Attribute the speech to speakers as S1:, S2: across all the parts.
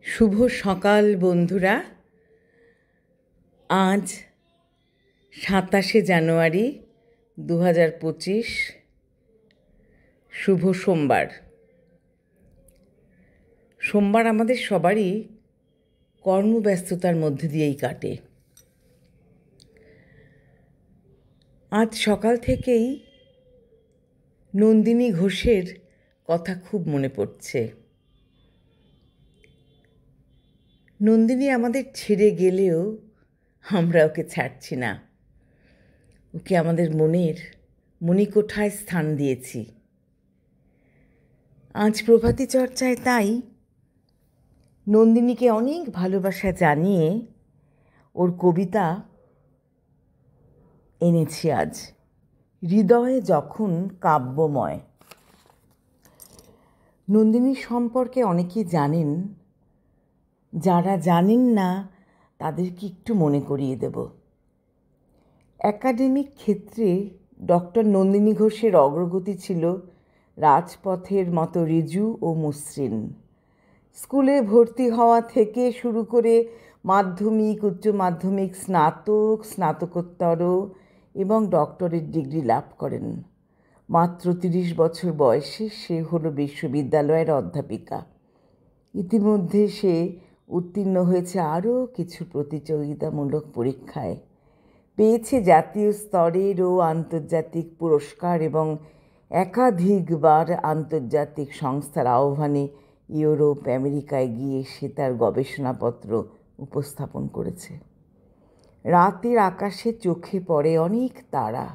S1: শুভ সকাল বন্ধুরা। আজ 27শে জানুয়ারি 2025, শুভ সোমবার। সোমবার আমাদের সবারই কর্মব্যস্ততার মধ্যে দিয়েই কাটে। আজ সকাল থেকেই নন্দিনী ঘোষের কথা খুব মনে পড়ছে। নন্দিনী আমাদের ছেড়ে গেলেও আমরা ওকে ছাড়ছি না। ওকে আমাদের মনের মণিকোঠায় স্থান দিয়েছি। আজ প্রভাতী চর্চায় তাই নন্দিনীকে অনেক ভালোবাসা জানিয়ে ওর কবিতা এনেছি আজ। হৃদয়ে যখন কাব্যময়। নন্দিনীর সম্পর্কে অনেকেই জানেন, যারা জানেন না তাদেরকে একটু মনে করিয়ে দেব। একাডেমিক ক্ষেত্রে ডক্টর নন্দিনী ঘোষের অগ্রগতি ছিল রাজপথের মতো ঋজু ও মসৃণ। স্কুলে ভর্তি হওয়া থেকে শুরু করে মাধ্যমিক, উচ্চ মাধ্যমিক, স্নাতক, স্নাতকোত্তর এবং ডক্টরেট ডিগ্রি লাভ করেন। মাত্র 30 বছর বয়সে সে হলো বিশ্ববিদ্যালয়ের অধ্যাপিকা। ইতিমধ্যে সে উত্তীর্ণ হয়েছে আরও কিছু প্রতিযোগিতামূলক পরীক্ষায়, পেয়েছে জাতীয় স্তরের ও আন্তর্জাতিক পুরস্কার এবং একাধিকবার আন্তর্জাতিক সংস্থার আহ্বানে ইউরোপ, আমেরিকায় গিয়ে সে তার গবেষণাপত্র উপস্থাপন করেছে। রাতের আকাশে চোখে পড়ে অনেক তারা।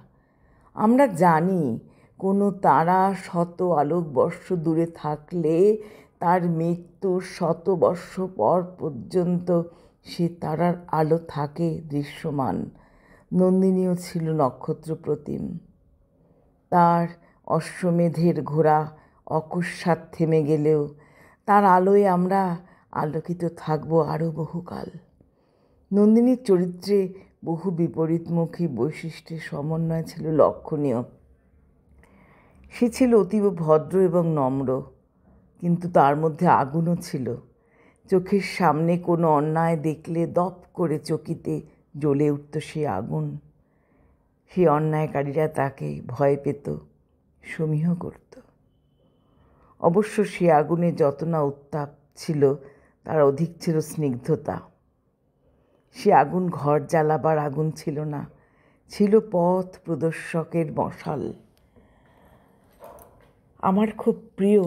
S1: আমরা জানি কোনো তারা শত আলোকবর্ষ দূরে থাকলে তার মৃত্যুর 100 বর্ষ পর পর্যন্ত সে তারার আলো থাকে দৃশ্যমান। নন্দিনীও ছিল নক্ষত্র প্রতিম। তার অশ্বমেধের ঘোড়া অকস্মাৎ থেমে গেলেও তার আলোয় আমরা আলোকিত থাকব আরও বহুকাল। নন্দিনীর চরিত্রে বহু বিপরীতমুখী বৈশিষ্ট্যের সমন্বয় ছিল লক্ষণীয়। সে ছিল অতীব ভদ্র এবং নম্র, কিন্তু তার মধ্যে আগুনও ছিল। চোখের সামনে কোনো অন্যায় দেখলে দপ করে চকিতে জ্বলে উঠত সে আগুন। সে অন্যায়কারীরা তাকে ভয় পেত, সমীহ করত। অবশ্য সে আগুনে যত না উত্তাপ ছিল, তার অধিক ছিল স্নিগ্ধতা। সে আগুন ঘর জ্বালাবার আগুন ছিল না, ছিল পথ প্রদর্শকের মশাল। আমার খুব প্রিয়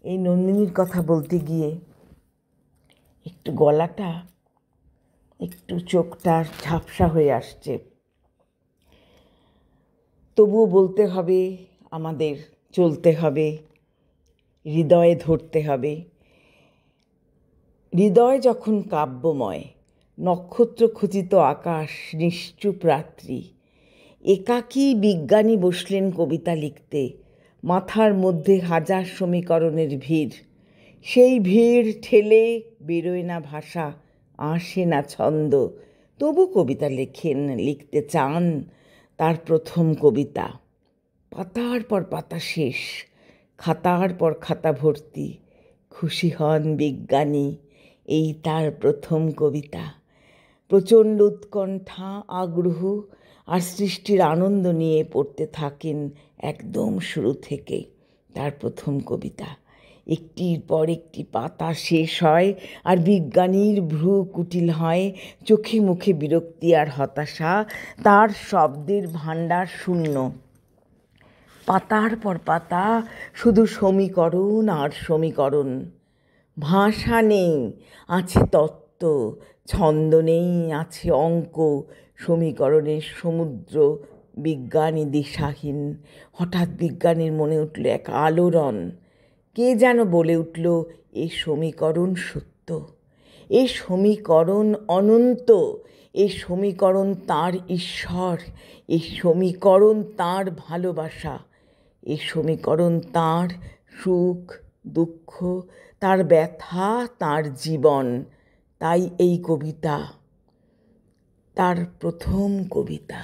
S1: এই নন্দিনীর কথা বলতে গিয়ে একটু গলাটা, একটু চোখটা ঝাপসা হয়ে আসছে। তবুও বলতে হবে, আমাদের চলতে হবে, হৃদয়ে ধরতে হবে। হৃদয় যখন কাব্যময়, নক্ষত্র খচিত আকাশ, নিশ্চুপ রাত্রি। একাকী বিজ্ঞানী বসলেন কবিতা লিখতে, মাথার মধ্যে হাজার সমীকরণের ভিড়। সেই ভিড় ঠেলে বেরোয় না ভাষা, আসে না ছন্দ। তবু কবিতা লিখতে চান তার প্রথম কবিতা। পাতার পর পাতা শেষ, খাতার পর খাতা ভর্তি। খুশি হন বিজ্ঞানী, এই তার প্রথম কবিতা। প্রচণ্ড উৎকণ্ঠা, আগ্রহ আর সৃষ্টির আনন্দ নিয়ে পড়তে থাকেন একদম শুরু থেকে তার প্রথম কবিতা। একটির পর একটি পাতা শেষ হয় আর বিজ্ঞানীর ভ্রু কুটিল হয়, চোখে মুখে বিরক্তি আর হতাশা। তার শব্দের ভাণ্ডার শূন্য। পাতার পর পাতা শুধু সমীকরণ আর সমীকরণ। ভাষা নেই, আছে তত্ত্ব। ছন্দ নেই, আছে অঙ্ক। সমীকরণের সমুদ্র, বিজ্ঞানী দিশাহীন। হঠাৎ বিজ্ঞানীর মনে উঠল এক আলোড়ন। কে যেন বলে উঠল, এ সমীকরণ সত্য, এ সমীকরণ অনন্ত, এ সমীকরণ তার ঈশ্বর, এ সমীকরণ তার ভালোবাসা, এ সমীকরণ তার সুখ দুঃখ, তার ব্যথা, তার জীবন। তাই এই কবিতা তার প্রথম কবিতা।